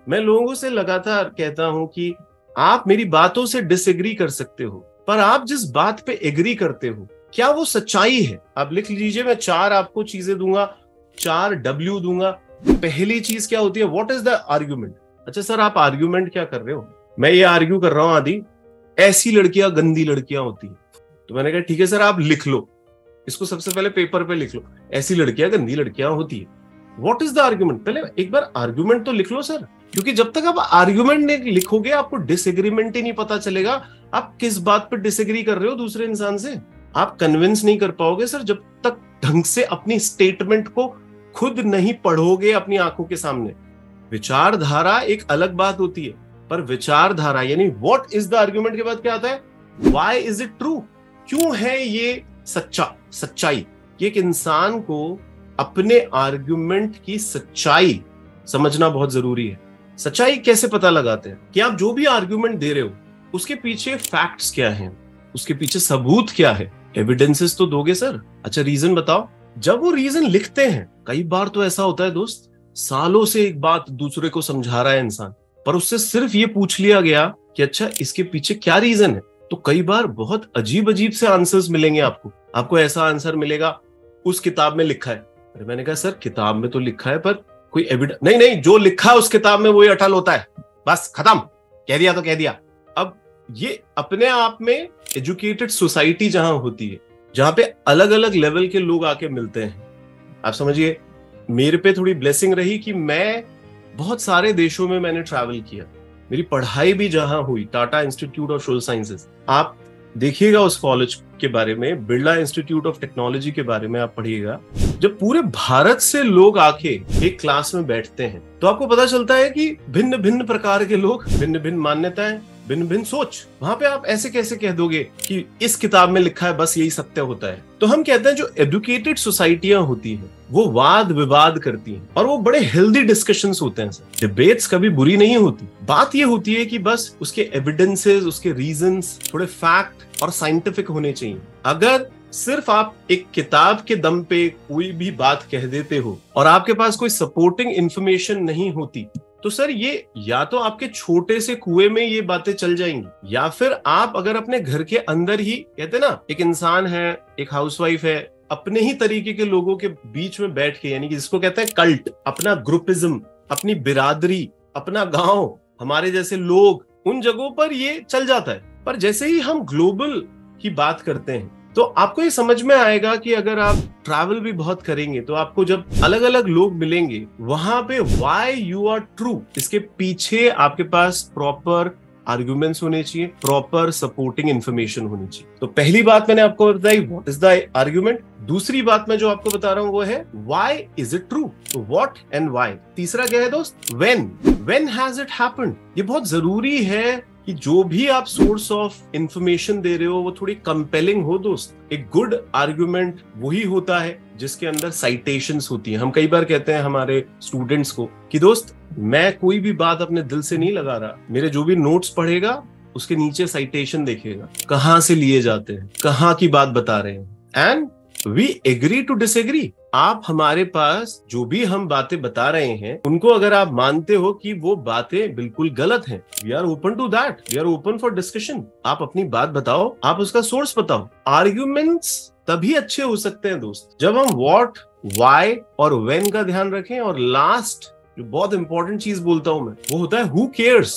मैं लोगों से लगातार कहता हूं कि आप मेरी बातों से डिसएग्री कर सकते हो, पर आप जिस बात पे एग्री करते हो क्या वो सच्चाई है? आप लिख लीजिए, मैं 4 आपको चीजें दूंगा, 4 W दूंगा। पहली चीज क्या होती है? What is the argument? अच्छा सर, आप आर्ग्यूमेंट क्या कर रहे हो? मैं ये आर्ग्यू कर रहा हूं आदि, ऐसी लड़कियां गंदी लड़कियां होती है। तो मैंने कहा ठीक है सर, आप लिख लो इसको, सबसे पहले पेपर पे लिख लो, ऐसी लड़कियां गंदी लड़कियां होती है। What is the argument? पहले एक बार आर्ग्यूमेंट तो लिख लो सर, क्योंकि जब तक आप आर्ग्यूमेंट नहीं लिखोगे आपको डिसएग्रीमेंट ही नहीं पता चलेगा आप किस बात पर डिसएग्री कर रहे हो दूसरे इंसान से। आप कन्विंस नहीं कर पाओगे सर जब तक ढंग से अपनी स्टेटमेंट को खुद नहीं पढ़ोगे अपनी आंखों के सामने। विचारधारा एक अलग बात होती है, पर विचारधारा यानी व्हाट इज द आर्ग्यूमेंट के बाद क्या आता है? Why is it true? क्यों है ये सच्चाई? ये एक इंसान को अपने आर्ग्यूमेंट की सच्चाई समझना बहुत जरूरी है। सच्चाई कैसे पता लगाते हैं? कि आप जो भी आर्ग्यूमेंट दे रहे हो उसके पीछे फैक्ट्स क्या हैं, उसके पीछे सबूत क्या है, एविडेंसेस तो दोगे सर। अच्छा रीजन बताओ। जब वो रीजन लिखते हैं, कई बार तो ऐसा होता है दोस्त, सालों से एक बात दूसरे को समझा रहा है इंसान, पर उससे सिर्फ ये पूछ लिया गया कि अच्छा इसके पीछे क्या रीजन है, तो कई बार बहुत अजीब अजीब से आंसर्स मिलेंगे आपको ऐसा आंसर मिलेगा उस किताब में लिखा है। अरे मैंने कहा सर किताब में तो लिखा है, पर कोई एविडेंस नहीं, जो लिखा है उस किताब में वही अटल होता है, बस खत्म, कह दिया तो कह दिया। अब ये अपने आप में एजुकेटेड सोसाइटी जहां होती है, जहां पे अलग अलग लेवल के लोग आके मिलते हैं, आप समझिए मेरे पे थोड़ी ब्लेसिंग रही कि मैं बहुत सारे देशों में मैंने ट्रैवल किया। मेरी पढ़ाई भी जहां हुई, Tata institute of social sciences, आप देखिएगा उस कॉलेज के बारे में, बिरला इंस्टीट्यूट ऑफ टेक्नोलॉजी के बारे में आप पढ़िएगा। जब पूरे भारत से लोग आके एक क्लास में बैठते हैं तो आपको पता चलता है कि भिन्न भिन्न प्रकार के लोग, भिन्न भिन्न मान्यताएं, भिन्न भिन्न सोच। वहां पे आप ऐसे कैसे कह दोगे कि इस किताब में लिखा है बस यही सत्य होता है? तो हम कहते हैं जो एजुकेटेड सोसाइटियां होती हैं वो वाद विवाद करती हैं और वो बड़े हेल्दी डिस्कशंस होते हैं सर। डिबेट्स कभी बुरी नहीं होती। बात ये होती है कि बस उसके एविडेंसेस, उसके रीजंस थोड़े फैक्ट और साइंटिफिक होने चाहिए। अगर सिर्फ आप एक किताब के दम पे कोई भी बात कह देते हो और आपके पास कोई सपोर्टिंग इंफॉर्मेशन नहीं होती, तो सर ये या तो आपके छोटे से कुएं में ये बातें चल जाएंगी, या फिर आप अगर अपने घर के अंदर ही, कहते ना एक इंसान है, एक हाउसवाइफ है, अपने ही तरीके के लोगों के बीच में बैठ के, यानी कि जिसको कहते हैं कल्ट, अपना ग्रुपिज्म, अपनी बिरादरी, अपना गांव, हमारे जैसे लोग, उन जगहों पर ये चल जाता है। पर जैसे ही हम ग्लोबल की बात करते हैं तो आपको ये समझ में आएगा कि अगर आप ट्रैवल भी बहुत करेंगे तो आपको जब अलग अलग लोग मिलेंगे वहां पे व्हाई यू आर ट्रू, इसके पीछे आपके पास प्रॉपर आर्गुमेंट्स होने चाहिए, प्रॉपर सपोर्टिंग इंफॉर्मेशन होनी चाहिए। तो पहली बात मैंने आपको बताई, व्हाट इज द आर्गुमेंट। दूसरी बात मैं जो आपको बता रहा हूं वो है व्हाई इज इट ट्रू। तो व्हाट एंड व्हाई। तीसरा क्या है दोस्त? When has it happened. ये बहुत जरूरी है कि जो भी आप सोर्स ऑफ इंफॉर्मेशन दे रहे हो वो थोड़ी कंपेलिंग हो दोस्त। एक गुड आर्गुमेंट वही होता है जिसके अंदर साइटेशंस होती हैं। हम कई बार कहते हैं हमारे स्टूडेंट्स को कि दोस्त मैं कोई भी बात अपने दिल से नहीं लगा रहा, मेरे जो भी नोट्स पढ़ेगा उसके नीचे साइटेशन देखेगा, कहां से लिए जाते हैं, कहां की बात बता रहे हैं, and we agree to disagree. आप हमारे पास जो भी हम बातें बता रहे हैं उनको अगर आप मानते हो कि वो बातें बिल्कुल गलत हैं, we are open to that, we are open for discussion. आप अपनी बात बताओ, आप उसका सोर्स बताओ। आर्ग्यूमेंट्स तभी अच्छे हो सकते हैं दोस्त जब हम व्हाट, व्हाई और व्हेन का ध्यान रखें, और लास्ट जो बहुत इंपॉर्टेंट चीज बोलता हूं मैं वो होता है हु केयर्स।